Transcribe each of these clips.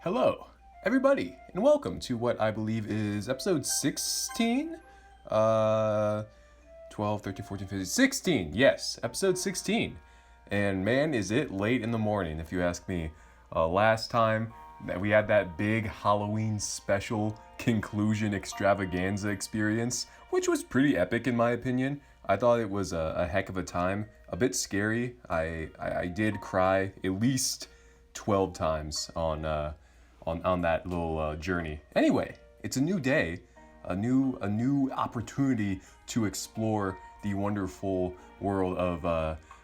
Hello, everybody, and welcome to what I believe is episode 16? 12, 13, 14, 15, 16. Yes, episode 16. And man, is it late in the morning, if you ask me. Last time that we had that big Halloween special conclusion extravaganza experience, which was pretty epic in my opinion. I thought it was a heck of a time. A bit scary. I did cry at least 12 times on that little journey. Anyway, it's a new day, a new opportunity to explore the wonderful world of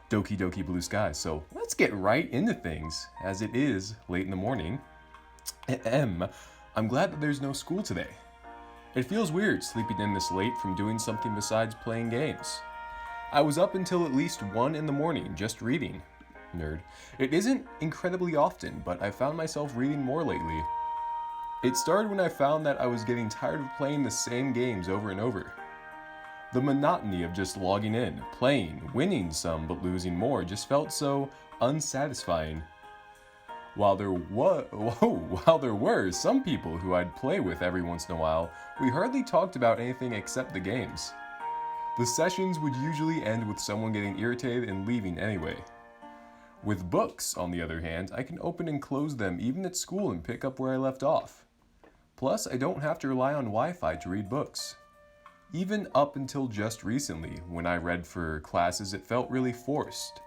Doki Doki Blue Skies. So let's get right into things, as it is late in the morning. I'm glad that there's no school today. It feels weird sleeping in this late from doing something besides playing games. I was up until at least 1 in the morning just reading. Nerd. It isn't incredibly often, but I found myself reading more lately. It started when I found that I was getting tired of playing the same games over and over. The monotony of just logging in, playing, winning some but losing more just felt so unsatisfying. While there were some people who I'd play with every once in a while, we hardly talked about anything except the games. The sessions would usually end with someone getting irritated and leaving anyway. With books, on the other hand, I can open and close them even at school and pick up where I left off. Plus, I don't have to rely on Wi-Fi to read books. Even up until just recently, when I read for classes, it felt really forced.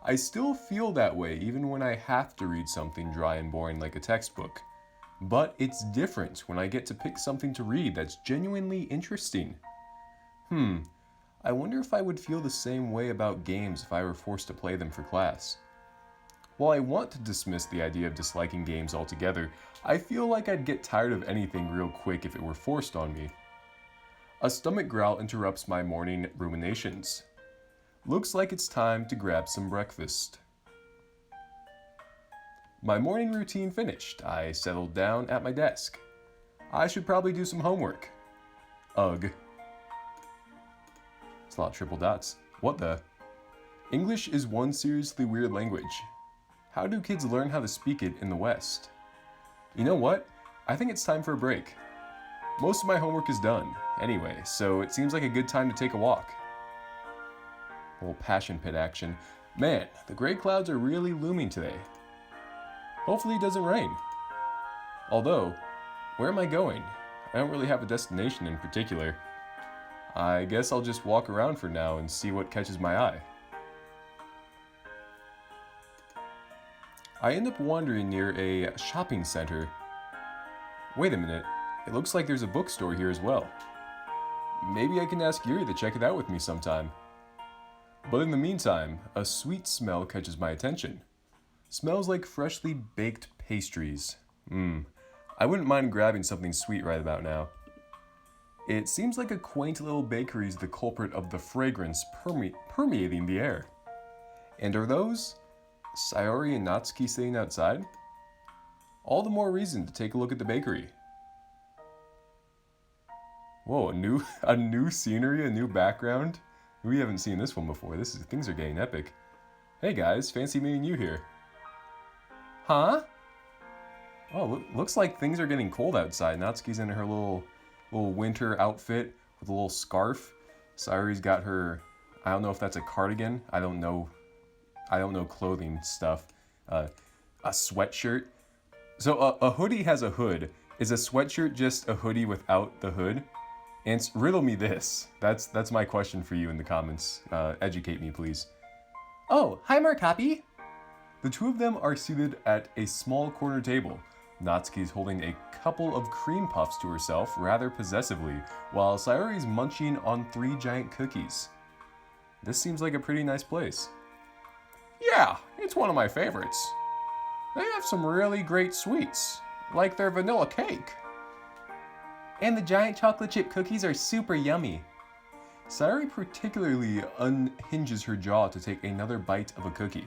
I still feel that way even when I have to read something dry and boring like a textbook. But it's different when I get to pick something to read that's genuinely interesting. I wonder if I would feel the same way about games if I were forced to play them for class. While I want to dismiss the idea of disliking games altogether, I feel like I'd get tired of anything real quick if it were forced on me. A stomach growl interrupts my morning ruminations. Looks like it's time to grab some breakfast. My morning routine finished, I settled down at my desk. I should probably do some homework. Ugh. It's a lot of triple dots. What the? English is one seriously weird language. How do kids learn how to speak it in the West? You know what? I think it's time for a break. Most of my homework is done, anyway, so it seems like a good time to take a walk. A little passion pit action. Man, the gray clouds are really looming today. Hopefully it doesn't rain. Although, where am I going? I don't really have a destination in particular. I guess I'll just walk around for now and see what catches my eye. I end up wandering near a shopping center. Wait a minute, it looks like there's a bookstore here as well. Maybe I can ask Yuri to check it out with me sometime. But in the meantime, a sweet smell catches my attention. Smells like freshly baked pastries. I wouldn't mind grabbing something sweet right about now. It seems like a quaint little bakery is the culprit of the fragrance permeating the air. And are those Sayori and Natsuki sitting outside? All the more reason to take a look at the bakery. Whoa, a new scenery, a new background. We haven't seen this one before. Things are getting epic. Hey guys, fancy meeting you here. Huh? Oh, looks like things are getting cold outside. Natsuki's in her little winter outfit with a little scarf. Sayori's got her, I don't know if that's a cardigan. I don't know clothing stuff. A sweatshirt. So a hoodie has a hood. Is a sweatshirt just a hoodie without the hood? And riddle me this. That's my question for you in the comments. Educate me, please. Oh, hi Markapi! The two of them are seated at a small corner table. Natsuki's holding a couple of cream puffs to herself rather possessively, while Sayori's munching on 3 giant cookies. This seems like a pretty nice place. Yeah, it's one of my favorites. They have some really great sweets, like their vanilla cake. And the giant chocolate chip cookies are super yummy. Sayori particularly unhinges her jaw to take another bite of a cookie.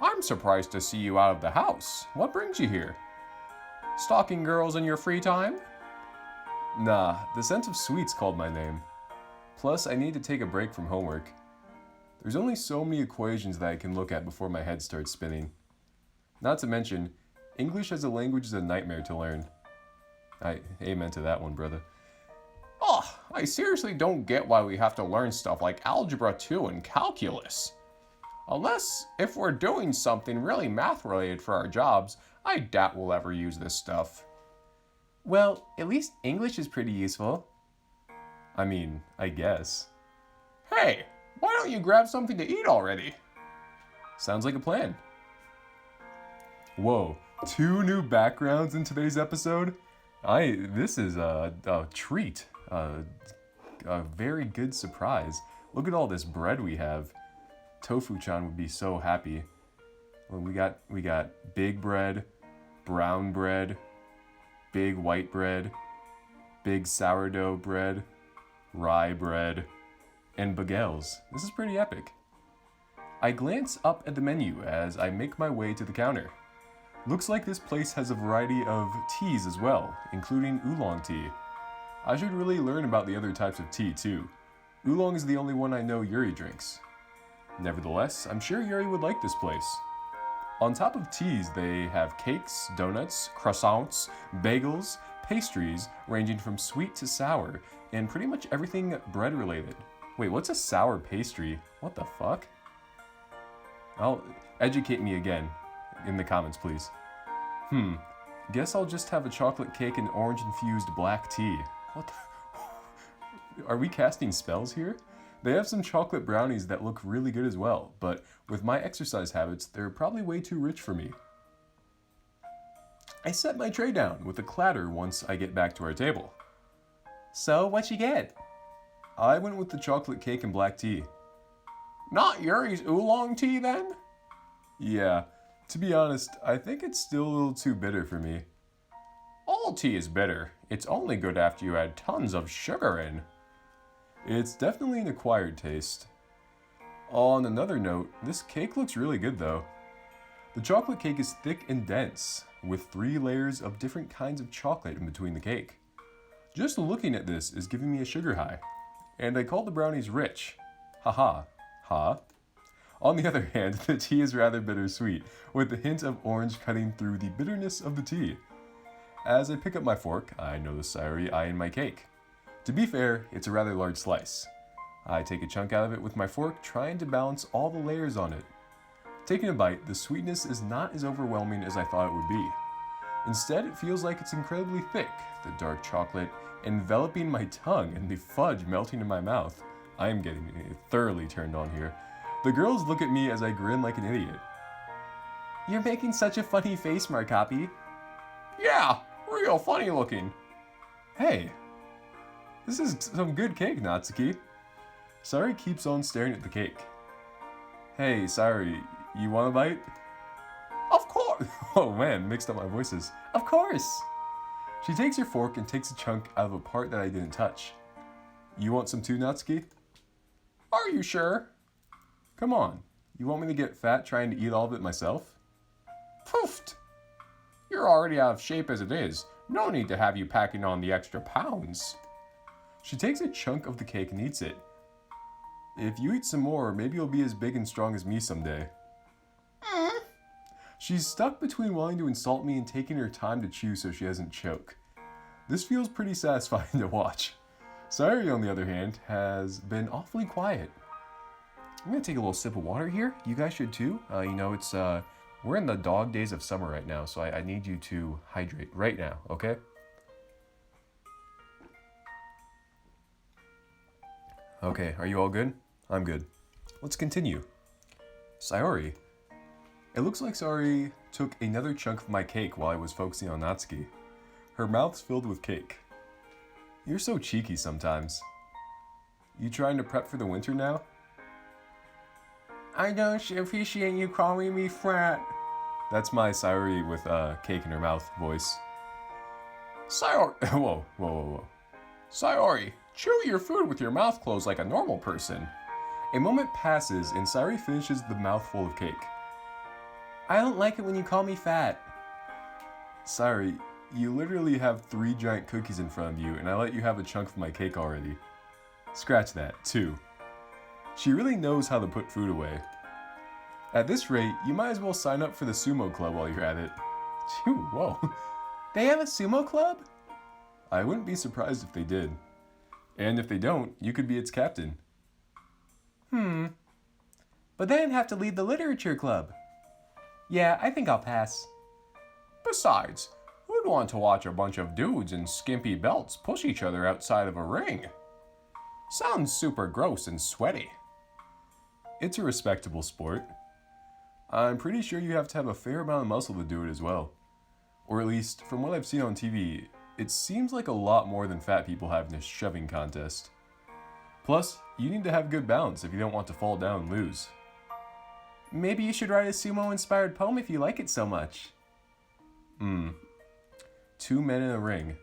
I'm surprised to see you out of the house. What brings you here? Stalking girls in your free time? Nah, the scent of sweets called my name. Plus, I need to take a break from homework. There's only so many equations that I can look at before my head starts spinning. Not to mention, English as a language is a nightmare to learn. Amen to that one, brother. Oh, I seriously don't get why we have to learn stuff like Algebra 2 and Calculus. Unless, if we're doing something really math-related for our jobs, I doubt we'll ever use this stuff. Well, at least English is pretty useful. I mean, I guess. Hey, why don't you grab something to eat already? Sounds like a plan. Whoa, 2 new backgrounds in today's episode? This is a treat. A very good surprise. Look at all this bread we have. Tofu-chan would be so happy. Well, we got big bread, brown bread, big white bread, big sourdough bread, rye bread, and bagels. This is pretty epic. I glance up at the menu as I make my way to the counter. Looks like this place has a variety of teas as well, including oolong tea. I should really learn about the other types of tea too. Oolong is the only one I know Yuri drinks. Nevertheless, I'm sure Yuri would like this place. On top of teas, they have cakes, donuts, croissants, bagels, pastries, ranging from sweet to sour, and pretty much everything bread related. Wait, what's a sour pastry? What the fuck? Educate me again in the comments, please. Guess I'll just have a chocolate cake and orange-infused black tea. What the... Are we casting spells here? They have some chocolate brownies that look really good as well, but with my exercise habits, they're probably way too rich for me. I set my tray down with a clatter once I get back to our table. So, what'd you get? I went with the chocolate cake and black tea. Not Yuri's oolong tea, then? Yeah, to be honest, I think it's still a little too bitter for me. All tea is bitter. It's only good after you add tons of sugar in. It's definitely an acquired taste. On another note, this cake looks really good though. The chocolate cake is thick and dense, with 3 layers of different kinds of chocolate in between the cake. Just looking at this is giving me a sugar high, and I call the brownies rich. Haha, ha. On the other hand, the tea is rather bittersweet, with a hint of orange cutting through the bitterness of the tea. As I pick up my fork, I notice Sayori eyeing my cake. To be fair, it's a rather large slice. I take a chunk out of it with my fork, trying to balance all the layers on it. Taking a bite, the sweetness is not as overwhelming as I thought it would be. Instead, it feels like it's incredibly thick, the dark chocolate enveloping my tongue and the fudge melting in my mouth. I am getting thoroughly turned on here. The girls look at me as I grin like an idiot. You're making such a funny face, Markapi. Yeah, real funny looking. Hey, this is some good cake, Natsuki. Sayori keeps on staring at the cake. Hey, Sayori, you want a bite? Of course! Oh man, mixed up my voices. Of course! She takes her fork and takes a chunk out of a part that I didn't touch. You want some too, Natsuki? Are you sure? Come on, you want me to get fat trying to eat all of it myself? Poofed! You're already out of shape as it is. No need to have you packing on the extra pounds. She takes a chunk of the cake and eats it. If you eat some more, maybe you'll be as big and strong as me someday. She's stuck between wanting to insult me and taking her time to chew so she doesn't choke. This feels pretty satisfying to watch. Sayori, on the other hand, has been awfully quiet. I'm gonna take a little sip of water here. You guys should too. It's we're in the dog days of summer right now, so I need you to hydrate right now, okay? Okay, are you all good? I'm good. Let's continue. Sayori. It looks like Sayori took another chunk of my cake while I was focusing on Natsuki. Her mouth's filled with cake. You're so cheeky sometimes. You trying to prep for the winter now? I don't appreciate you calling me fat. That's my Sayori with cake in her mouth voice. Sayori, whoa. Sayori, chew your food with your mouth closed like a normal person. A moment passes and Sayori finishes the mouthful of cake. I don't like it when you call me fat. Sayori, you literally have 3 giant cookies in front of you and I let you have a chunk of my cake already. Scratch that, 2. She really knows how to put food away. At this rate, you might as well sign up for the sumo club while you're at it. Phew, whoa. They have a sumo club? I wouldn't be surprised if they did. And if they don't, you could be its captain. But then I'd have to lead the literature club. Yeah, I think I'll pass. Besides, who'd want to watch a bunch of dudes in skimpy belts push each other outside of a ring? Sounds super gross and sweaty. It's a respectable sport. I'm pretty sure you have to have a fair amount of muscle to do it as well. Or at least, from what I've seen on TV, it seems like a lot more than fat people have in a shoving contest. Plus, you need to have good balance if you don't want to fall down and lose. Maybe you should write a sumo-inspired poem if you like it so much. Two men in a ring.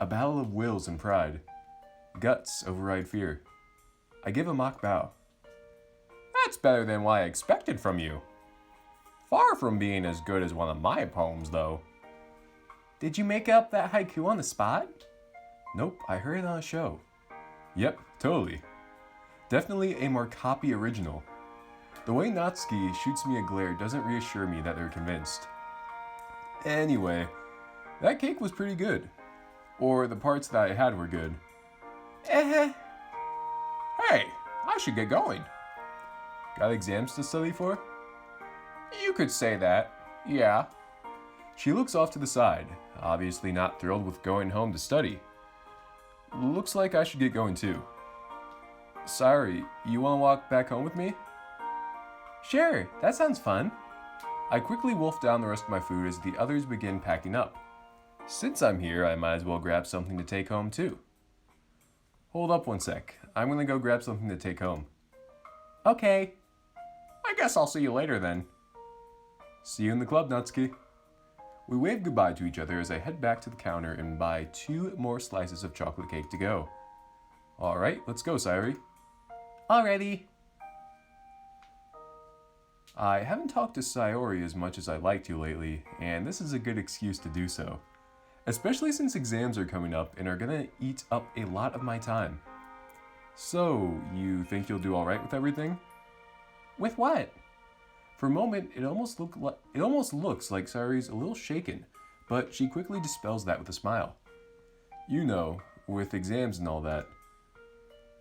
A battle of wills and pride. Guts override fear. I give a mock bow. That's better than what I expected from you. Far from being as good as one of my poems, though. Did you make up that haiku on the spot? Nope, I heard it on a show. Yep, totally. Definitely a Markapi original. The way Natsuki shoots me a glare doesn't reassure me that they're convinced. Anyway, that cake was pretty good. Or the parts that I had were good. Hey, I should get going. Got exams to study for? You could say that, yeah. She looks off to the side, obviously not thrilled with going home to study. Looks like I should get going too. Sorry, you want to walk back home with me? Sure, that sounds fun. I quickly wolf down the rest of my food as the others begin packing up. Since I'm here, I might as well grab something to take home too. Hold up one sec. I'm gonna go grab something to take home. Okay. I guess I'll see you later then. See you in the club, Natsuki. We wave goodbye to each other as I head back to the counter and buy 2 more slices of chocolate cake to go. Alright, let's go, Sayori. Alrighty. I haven't talked to Sayori as much as I'd like to lately, and this is a good excuse to do so. Especially since exams are coming up and are gonna eat up a lot of my time. So, you think you'll do alright with everything? With what? For a moment, it almost looks like Sayori's a little shaken, but she quickly dispels that with a smile. You know, with exams and all that.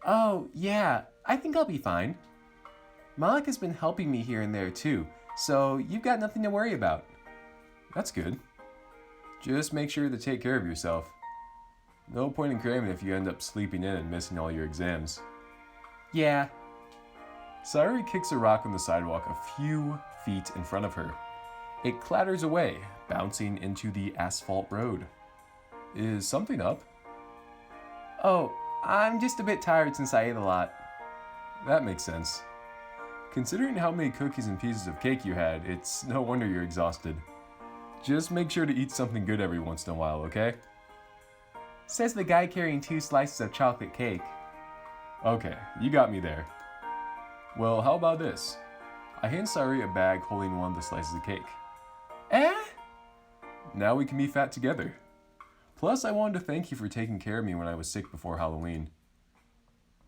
Oh, yeah, I think I'll be fine. Malika's been helping me here and there too, so you've got nothing to worry about. That's good. Just make sure to take care of yourself. No point in cramming if you end up sleeping in and missing all your exams. Yeah. Sayori kicks a rock on the sidewalk a few feet in front of her. It clatters away, bouncing into the asphalt road. Is something up? Oh, I'm just a bit tired since I ate a lot. That makes sense. Considering how many cookies and pieces of cake you had, it's no wonder you're exhausted. Just make sure to eat something good every once in a while, okay? Says the guy carrying 2 slices of chocolate cake. Okay, you got me there. Well, how about this? I hand Sayori a bag holding one of the slices of cake. Now we can be fat together. Plus, I wanted to thank you for taking care of me when I was sick before Halloween.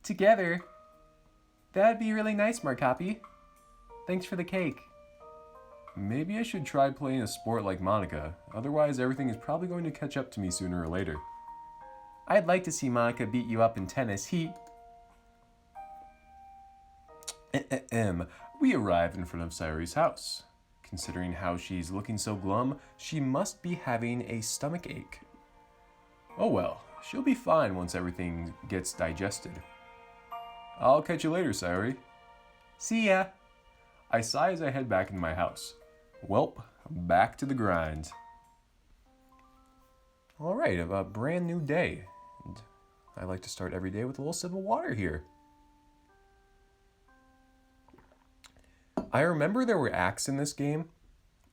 Together? That'd be really nice, Markapi. Thanks for the cake. Maybe I should try playing a sport like Monica, otherwise everything is probably going to catch up to me sooner or later. I'd like to see Monica beat you up in tennis. We arrive in front of Sayori's house. Considering how she's looking so glum, she must be having a stomach ache. Oh well, she'll be fine once everything gets digested. I'll catch you later, Sayori. See ya. I sigh as I head back into my house. Welp, back to the grind. Alright, a brand new day. And I like to start every day with a little sip of water here. I remember there were acts in this game,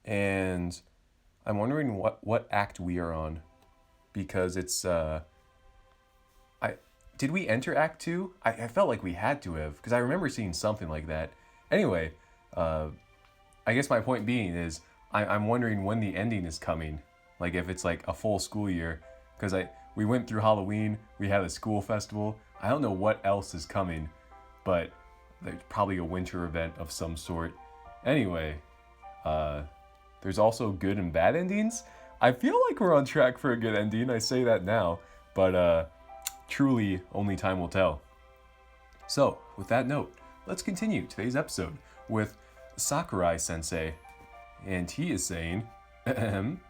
and I'm wondering what act we are on. Because it's, did we enter Act 2? I felt like we had to have, because I remember seeing something like that. Anyway, I guess my point being is, I'm wondering when the ending is coming. Like if it's like a full school year. Because we went through Halloween, we had a school festival. I don't know what else is coming, but there's probably a winter event of some sort. Anyway, there's also good and bad endings. I feel like we're on track for a good ending. I say that now, but truly only time will tell. So, with that note, let's continue today's episode with Sakurai-sensei. And he is saying, ahem.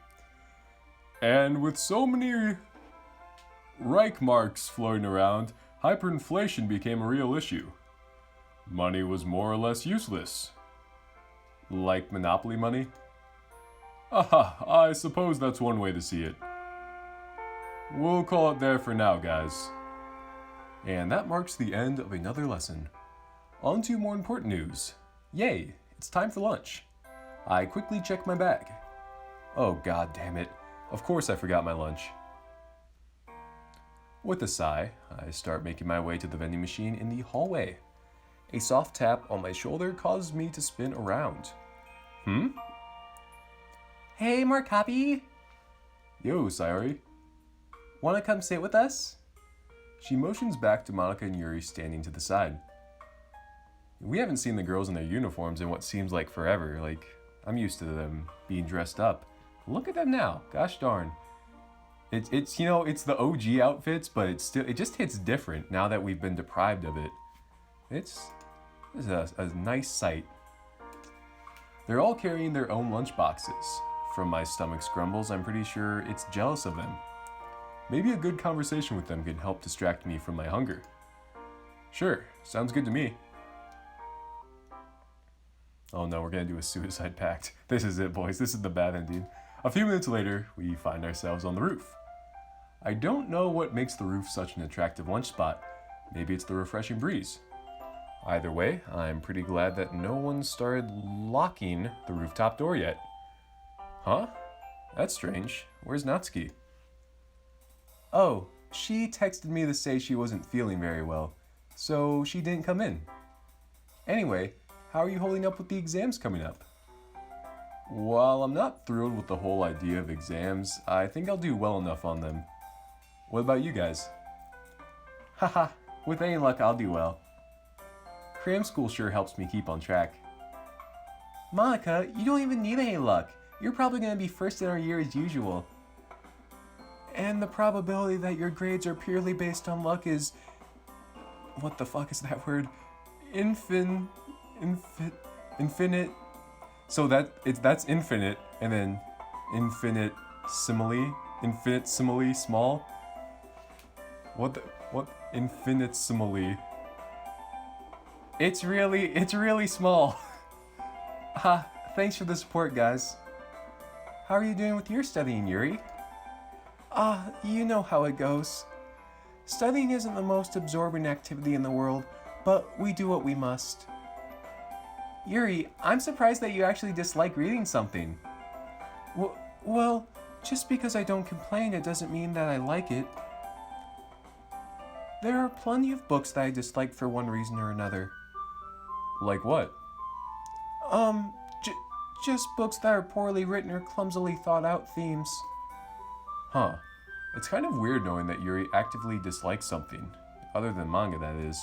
And with so many Reich marks floating around, hyperinflation became a real issue. Money was more or less useless. Like Monopoly money? Aha, I suppose that's one way to see it. We'll call it there for now, guys. And that marks the end of another lesson. On to more important news. Yay, it's time for lunch. I quickly check my bag. Oh god damn it. Of course I forgot my lunch. With a sigh, I start making my way to the vending machine in the hallway. A soft tap on my shoulder causes me to spin around. Hey, more copy? Yo, Sayori. Wanna come sit with us? She motions back to Monica and Yuri standing to the side. We haven't seen the girls in their uniforms in what seems like forever. Like, I'm used to them being dressed up. Look at them now. Gosh darn. It's you know, it's the OG outfits, but it just hits different now that we've been deprived of it. It's a nice sight. They're all carrying their own lunch boxes. From my stomach's grumbles, I'm pretty sure it's jealous of them. Maybe a good conversation with them can help distract me from my hunger. Sure, sounds good to me. Oh no, we're gonna do a suicide pact. This is it, boys. This is the bad ending. A few minutes later, we find ourselves on the roof. I don't know what makes the roof such an attractive lunch spot. Maybe it's the refreshing breeze. Either way, I'm pretty glad that no one started locking the rooftop door yet. Huh? That's strange. Where's Natsuki? Oh, she texted me to say she wasn't feeling very well, so she didn't come in. Anyway, how are you holding up with the exams coming up? While I'm not thrilled with the whole idea of exams, I think I'll do well enough on them. What about you guys? Haha, with any luck I'll do well. Cram school sure helps me keep on track. Monica, you don't even need any luck. You're probably going to be first in our year as usual. And the probability that your grades are purely based on luck is... What the fuck is that word? Infinite... So that's infinite, and then infinite simile small? What infinite simile? It's really small. Thanks for the support, guys. How are you doing with your studying, Yuri? You know how it goes. Studying isn't the most absorbing activity in the world, but we do what we must. Yuri, I'm surprised that you actually dislike reading something. Well, just because I don't complain, it doesn't mean that I like it. There are plenty of books that I dislike for one reason or another. Like what? Just books that are poorly written or clumsily thought out themes. Huh. It's kind of weird knowing that Yuri actively dislikes something. Other than manga, that is.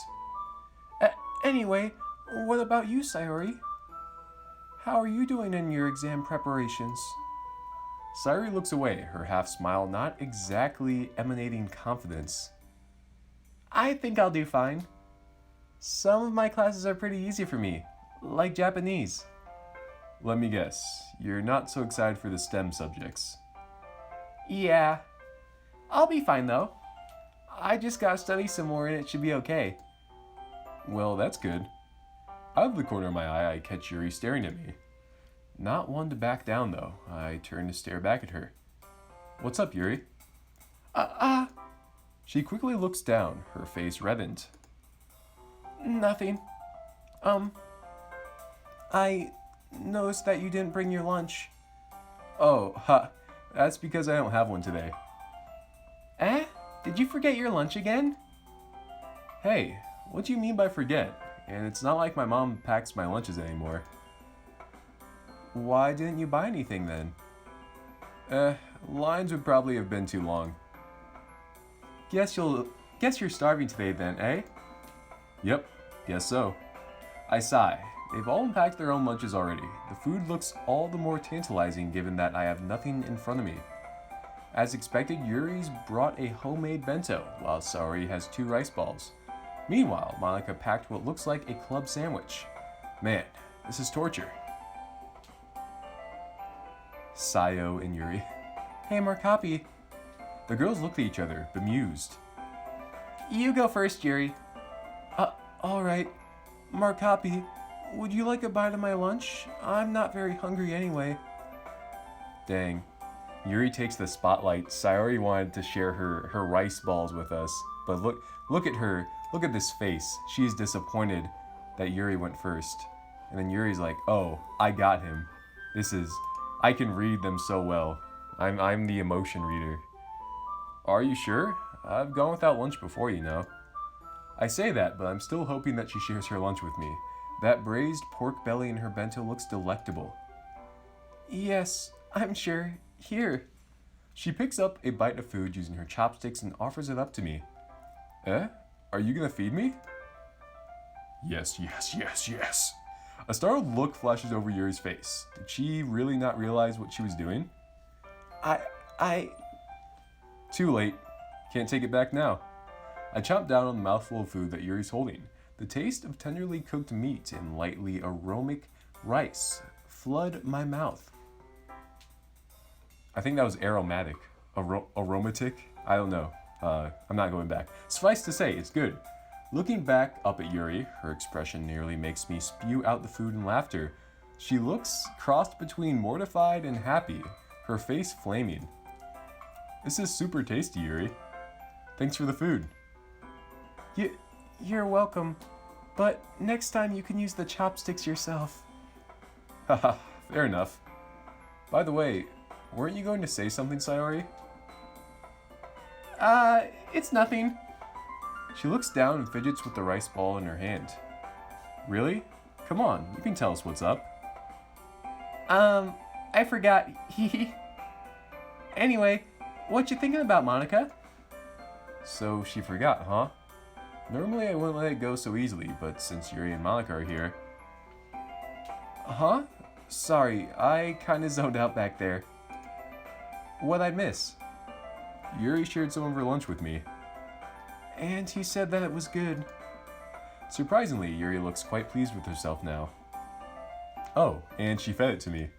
Anyway, what about you, Sayori? How are you doing in your exam preparations? Sayori looks away, her half smile not exactly emanating confidence. I think I'll do fine. Some of my classes are pretty easy for me, like Japanese. Let me guess, you're not so excited for the STEM subjects. Yeah. I'll be fine though. I just gotta study some more and it should be okay. Well, that's good. Out of the corner of my eye, I catch Yuri staring at me. Not one to back down, though. I turn to stare back at her. What's up, Yuri? She quickly looks down, her face reddened. Nothing. I noticed that you didn't bring your lunch. Oh, that's because I don't have one today. Did you forget your lunch again? Hey, what do you mean by forget? And it's not like my mom packs my lunches anymore. Why didn't you buy anything then? Lines would probably have been too long. Guess you're starving today then, eh? Yep, guess so. I sigh, They've all unpacked their own lunches already. The food looks all the more tantalizing given that I have nothing in front of me. As expected, Yuri's brought a homemade bento, while Saori has 2 rice balls. Meanwhile, Monica packed what looks like a club sandwich. Man, this is torture. Sayo and Yuri. Hey, Markapi. The girls look at each other, bemused. You go first, Yuri. Alright. Markapi, would you like a bite of my lunch? I'm not very hungry anyway. Dang. Yuri takes the spotlight. Sayori wanted to share her rice balls with us. But look at her. Look at this face. She is disappointed that Yuri went first. And then Yuri's like, oh, I got him. I can read them so well. I'm the emotion reader. Are you sure? I've gone without lunch before, you know. I say that, but I'm still hoping that she shares her lunch with me. That braised pork belly in her bento looks delectable. Yes, I'm sure. Here. She picks up a bite of food using her chopsticks and offers it up to me. Eh? Are you gonna feed me? Yes. A startled look flashes over Yuri's face. Did she really not realize what she was doing? Too late. Can't take it back now. I chomp down on the mouthful of food that Yuri's holding. The taste of tenderly cooked meat and lightly aromatic rice flood my mouth. I think that was aromatic. Aromatic? I don't know. I'm not going back. Suffice to say, it's good. Looking back up at Yuri, her expression nearly makes me spew out the food in laughter. She looks crossed between mortified and happy, her face flaming. This is super tasty, Yuri. Thanks for the food. You're welcome, but next time you can use the chopsticks yourself. Haha, fair enough. By the way, weren't you going to say something, Sayori? It's nothing. She looks down and fidgets with the rice ball in her hand. Really? Come on, you can tell us what's up. I forgot. Anyway, what you thinking about, Monica? So she forgot, huh? Normally I wouldn't let it go so easily, but since Yuri and Monica are here... Huh? Sorry, I kinda zoned out back there. What'd I miss? Yuri shared some of her lunch with me. And he said that it was good. Surprisingly, Yuri looks quite pleased with herself now. Oh, and she fed it to me.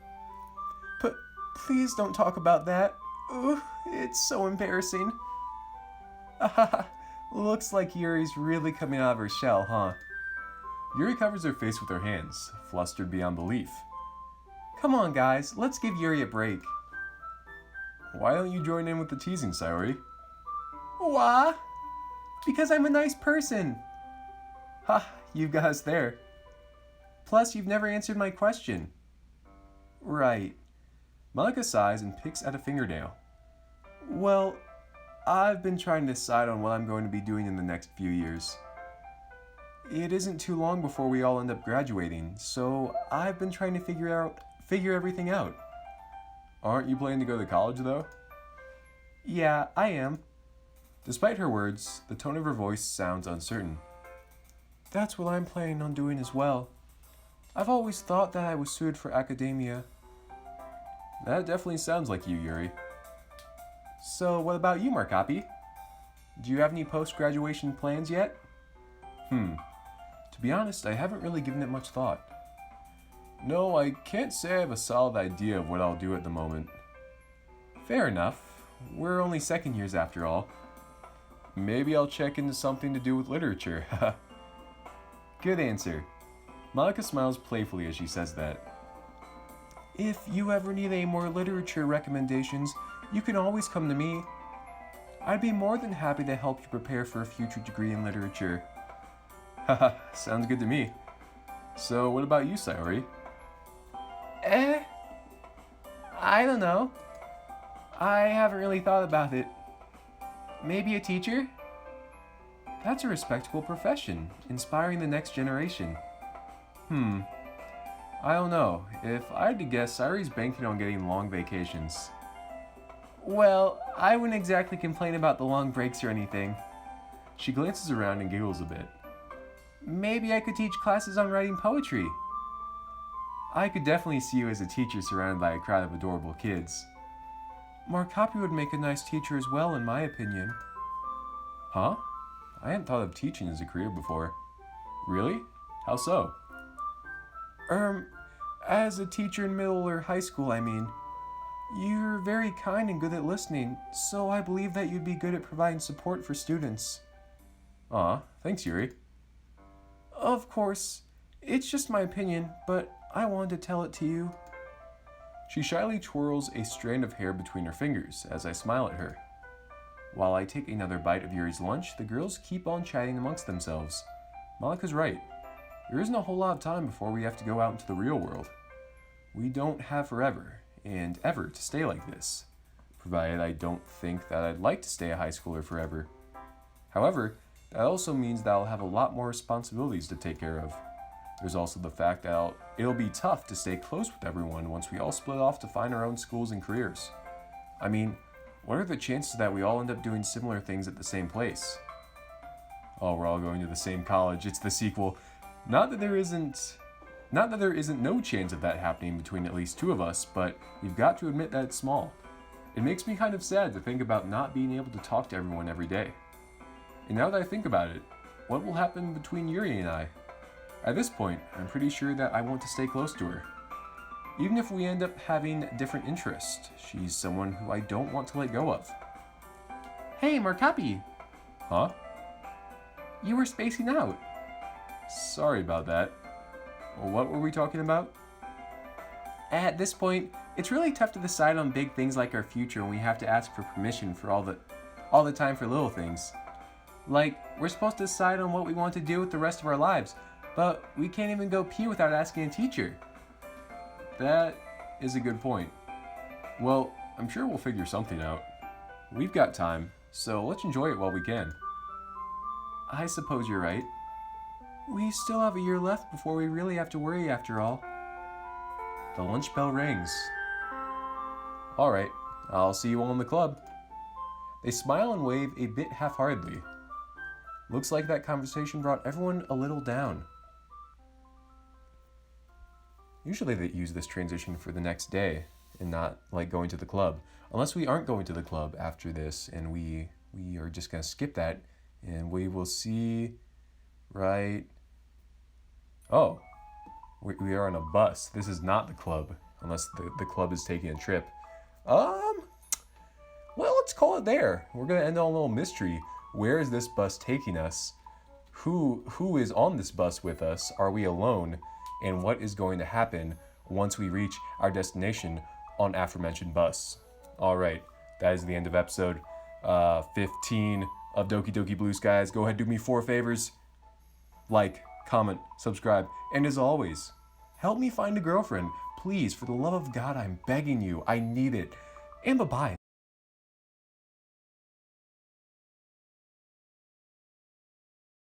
But please don't talk about that. Ooh, it's so embarrassing. Looks like Yuri's really coming out of her shell, huh? Yuri covers her face with her hands, flustered beyond belief. Come on, guys, let's give Yuri a break. Why don't you join in with the teasing, Sayori? Why? Because I'm a nice person. Ha, you got us there. Plus, you've never answered my question. Right. Monica sighs and picks at a fingernail. Well, I've been trying to decide on what I'm going to be doing in the next few years. It isn't too long before we all end up graduating, so I've been trying to figure everything out. Aren't you planning to go to college, though? Yeah, I am. Despite her words, the tone of her voice sounds uncertain. That's what I'm planning on doing as well. I've always thought that I was suited for academia. That definitely sounds like you, Yuri. So, what about you, Markapi? Do you have any post-graduation plans yet? To be honest, I haven't really given it much thought. No, I can't say I have a solid idea of what I'll do at the moment. Fair enough. We're only second years after all. Maybe I'll check into something to do with literature. Good answer. Monica smiles playfully as she says that. If you ever need any more literature recommendations, you can always come to me. I'd be more than happy to help you prepare for a future degree in literature. Haha, sounds good to me. So what about you, Sayori? I don't know. I haven't really thought about it. Maybe a teacher? That's a respectable profession, inspiring the next generation. I don't know. If I had to guess, Sayori's banking on getting long vacations. Well, I wouldn't exactly complain about the long breaks or anything. She glances around and giggles a bit. Maybe I could teach classes on writing poetry. I could definitely see you as a teacher surrounded by a crowd of adorable kids. Markapi would make a nice teacher as well, in my opinion. Huh? I hadn't thought of teaching as a career before. Really? How so? As a teacher in middle or high school, I mean. You're very kind and good at listening, so I believe that you'd be good at providing support for students. Aw, thanks, Yuri. Of course, it's just my opinion, but I wanted to tell it to you. She shyly twirls a strand of hair between her fingers as I smile at her. While I take another bite of Yuri's lunch, the girls keep on chatting amongst themselves. Malika's right. There isn't a whole lot of time before we have to go out into the real world. We don't have forever and ever to stay like this, provided I don't think that I'd like to stay a high schooler forever. However, that also means that I'll have a lot more responsibilities to take care of. There's also the fact that it'll be tough to stay close with everyone once we all split off to find our own schools and careers. I mean, what are the chances that we all end up doing similar things at the same place? Oh, we're all going to the same college. It's the sequel. Not that there isn't no chance of that happening between at least two of us, but you've got to admit that it's small. It makes me kind of sad to think about not being able to talk to everyone every day. And now that I think about it, what will happen between Yuri and I? At this point, I'm pretty sure that I want to stay close to her. Even if we end up having different interests, she's someone who I don't want to let go of. Hey, Markapi! Huh? You were spacing out. Sorry about that. What were we talking about? At this point, it's really tough to decide on big things like our future when we have to ask for permission for all the time for little things. Like, we're supposed to decide on what we want to do with the rest of our lives, but we can't even go pee without asking a teacher. That is a good point. Well, I'm sure we'll figure something out. We've got time, so let's enjoy it while we can. I suppose you're right. We still have a year left before we really have to worry after all. The lunch bell rings. All right, I'll see you all in the club. They smile and wave a bit half-heartedly. Looks like that conversation brought everyone a little down. Usually they use this transition for the next day and not like going to the club. Unless we aren't going to the club after this and we are just going to skip that and we will see right... Oh, we are on a bus. This is not the club unless the club is taking a trip. Well, let's call it there. We're going to end on a little mystery. Where is this bus taking us? Who is on this bus with us? Are we alone? And what is going to happen once we reach our destination on aforementioned bus? All right, that is the end of episode 15 of Doki Doki Blue Skies. Go ahead, do me 4 favors. Like, comment, subscribe, and as always, help me find a girlfriend. Please, for the love of God, I'm begging you. I need it. And bye-bye.